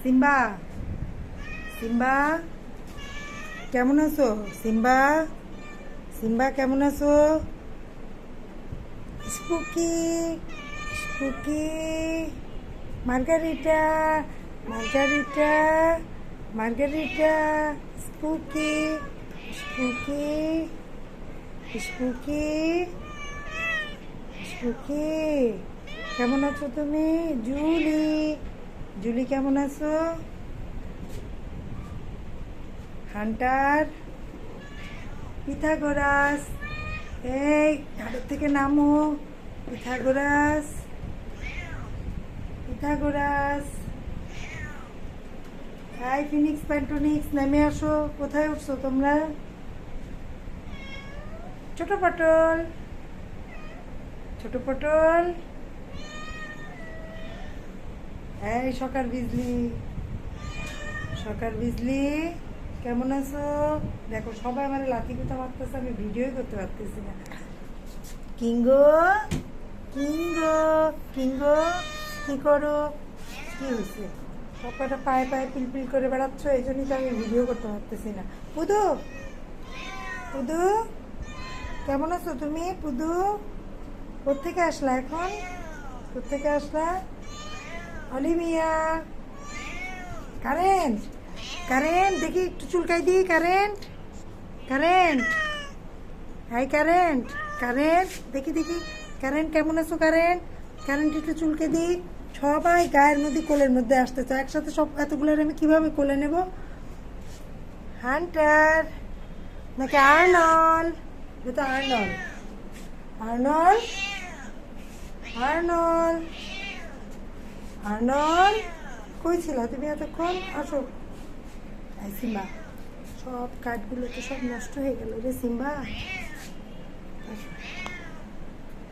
Simba Simba কেমন আছো? Simba Simba কেমন আছো? Spooky Spooky Margarita Margarita Margarita Spooky Spooky Spooky Spooky কেমন আছো তুমি? জুলি জুলি কেমন আছো? হান্টার পিথাগোরাস এই ঘাটের থেকে নামো। পিথাগোরাস পিথাগোরাস হাই ফিনিক্স প্যান্টোনিক্স নেমে আসো। কোথায় উঠছো তোমরা? ছোট পটল ছোট পটল এই সকার বিজলি সকার বিজলি কেমন আছো? দেখো সবাই আমার লাথি কোথা মারতেছে, আমি ভিডিওই করতে পারতেছি না। কিঙ্গো কিঙ্গো কিঙ্গো কি করো? কি হয়েছে? সবকটা পায়ে পায়ে পিলপিল করে বেড়াচ্ছ, এই জন্যই তো আমি ভিডিও করতে পারতেছি না। পুদু পুদু কেমন আছো তুমি? পুদু কোত্থেকে আসলা এখন? কোত্থেকে আসলা? অলিভিয়া কারেন্ট কারেন্ট দেখি একটু চুলকাই দিই। Current current hi current current দেখি দেখি কারেন্ট কেমন আছো? কারেন্ট কারেন্ট একটু চুলকে দিই। সবাই গায়ের মধ্যে কোলের মধ্যে আসতে চাও, একসাথে সব এতগুলোর আমি কিভাবে কোলে নেব? হান্টার নাকি আর্নল? এটা আর্নল আর্নল আর্নল আর্নল কই ছিল তুমি এতক্ষণ? আসো। সিম্বা সব কাঠগুলো তো সব নষ্ট হয়ে গেল রে সিম্বা।